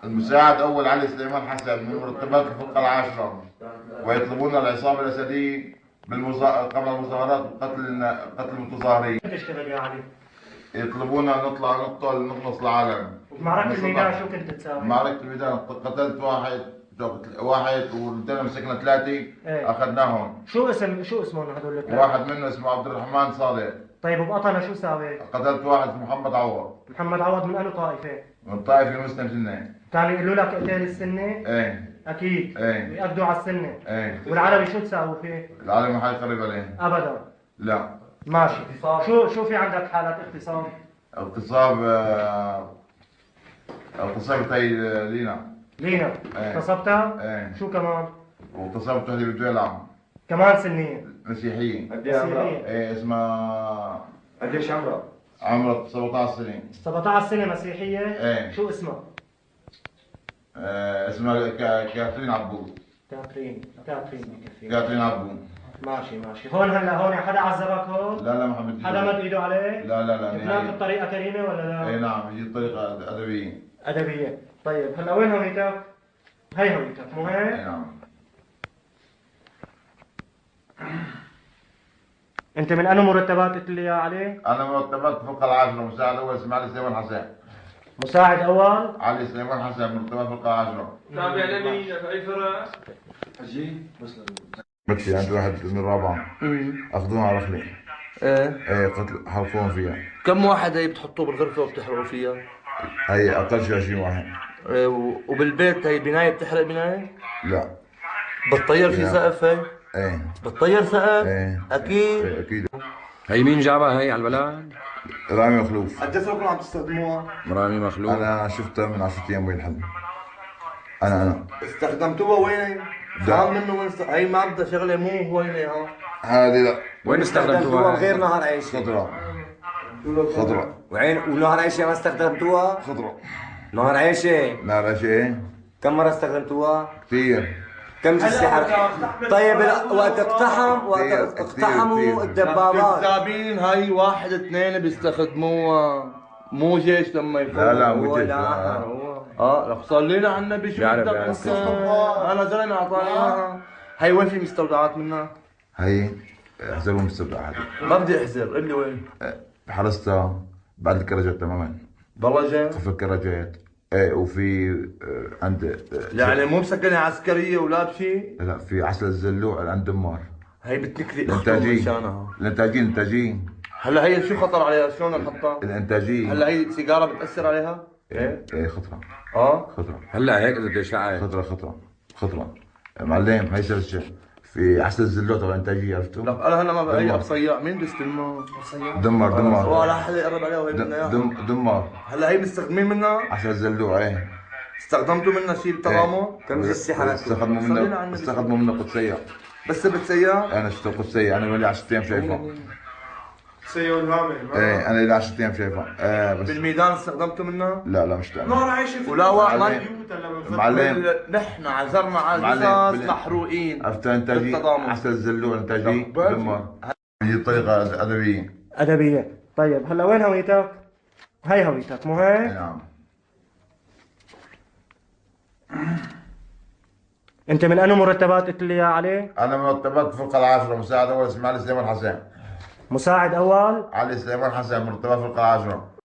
المساعد أول علي سليمان حسن من مرتبات الفرقة العاشرة، ويطلبون العصابة الأسدي قبل المظاهرات قتل المتظاهرين. انت اشتغل يا علي؟ يطلبون أن نطلع نقتل نخلص العالم. بمعركة الميدان شو كنت تساوي؟ معركة الميدان قتلت واحد وردنا مسكنا ثلاثة. ايه. أخذناهم. شو اسمهم هذول الثلاثة؟ واحد منه اسمه عبد الرحمن صادق. طيب وبقطنا شو ساوي؟ قتلت واحد اسمه محمد عوض. محمد عوض من أنو طائفة؟ من طائفة المسلم سنة. كانوا يقولوا لك اقتل السنة؟ ايه. أكيد. ايه. ويأكدوا على السنة. ايه. والعربي شو تساووا فيه؟ العالم ما حيقرب عليه. أبدا. لا. ماشي. شو في عندك حالات اغتصاب؟ اغتصاب اغتصبت هي لينا. لينا. ايه. اغتصبتها؟ ايه. شو كمان؟ واغتصبت وحده بدولة كمان سنية. مسيحية. قد ايه عمرها؟ ايه اسمها قديش عمرها؟ عمرها 17 سنة. 17 سنة مسيحية؟ ايه. شو اسمها؟ اسمها كاترين عبود. كاترين بكفي. كاترين عبود. ماشي. هون حدا عذبك هون؟ لا ما حبيت. حدا مد ايده عليه؟ لا جبناك بطريقة كريمة ولا لا؟ ايه نعم، هي طريقة أدبية. أدبية. طيب هلا وين هويتك؟ هي هويتك مو ايه هيك؟ نعم. أنت من أنو مرتبات قلت لي يا علي؟ أنا مرتبات فوق العاشرة، مساعد أول اسمه علي سليمان حسن. مساعد أول؟ علي سليمان حسن مرتبات فوق العاشرة. تابع لمين في أي فرع؟ حجي بكفي عند واحد من الرابعة. أخذوها على رحلة. ايه قتل حرفوهم فيها. كم واحد هي بتحطوه بالغرفة وبتحرقوا فيها؟ هي أقل شيء 20 واحد. وبالبيت هي بناية بتحرق بناية؟ لا. بتطير في لا. سقف هي؟ ايه. بتطير سقف؟ ايه. أكيد؟ ايه أكيد. هي مين جابها هي على البلد؟ رامي مخلوف. قد ايه صار عم تستخدموها؟ مرامي مخلوق. أنا شفتها من 10 أيام وين الحل. أنا استخدمتوها وين؟ فهم منه وين هي ما بدها شغلة مو هوينة ها؟ هذه لا. وين استخدمتوها؟ غير نهر عيشة. خضرة. وعين ونهر عيشة ما استخدمتوها؟ خضرة. نهر عيشة نار شيء كم مرة استخدمتوها؟ كثير. كم جثة حرق؟ طيب وقت اقتحموا الدبابات كذابين، هاي واحد اثنين بيستخدموها، مو جيش لما يفوت. لا مو جيش. لك صلينا على النبي. شو بيعرف بدك بيعرف. انت؟ انا زلمه اعطاني اياها. هي وين في مستودعات منها؟ هي احذروا مستودع هذه. ما بدي احذر، قل لي وين؟ حرستها بعد الكراجات تماما. بلجة؟ خلف الكراجات. ايه وفي عند يعني مو مسكنة عسكرية ولا بشي؟ لا في عسل الزلوع عند دمار. هي بتنكري اخته مشانها. الانتاجين. هلا هي شو خطر عليها؟ شلون نحطها؟ الانتاجين. هلا هي سيجارة بتأثر عليها؟ ايه خطرة. خطرة. هلا هيك اذا شقة. خطرة. معلم هي سلسة في عسل الزلوع تبع الانتاجية عرفتوا؟ لك انا هلا ما بقى بصيع، مين بيستلمها؟ دمار. ولا حدا يقرب عليها وهي منها اياها. دمار. هلا هي مستخدمين منها؟ عسل الزلوع ايه. استخدمتوا منها شيء بالتضامن؟ كم جثة حرقتوا؟ استخدموا منه قدسية. بس بتسيح؟ انا شفت قدسية، انا لي 10 ايام شايفها. سيو الهامل. ايه انا لي 10 ايام شايفها. بس بالميدان استخدمتوا منها؟ لا مش تعمل. نهر عيشة في ولا واحد معلم نحن عزرنا على معلم. القصص محروقين. عرفت انتاجي بالتضامن. عسل الزلوع انتاجي دمار. هي طريقة أدبية. أدبية. طيب هلا وين هويتك؟ هي هويتك مو هيك؟ نعم. أنت من أنو مرتبات قلت لي يا علي؟ أنا مرتبات فوق العاشرة، مساعد أول اسمه علي سليمان حسن. مساعد أول؟ علي سليمان حسن مرتبات فوق العاشرة.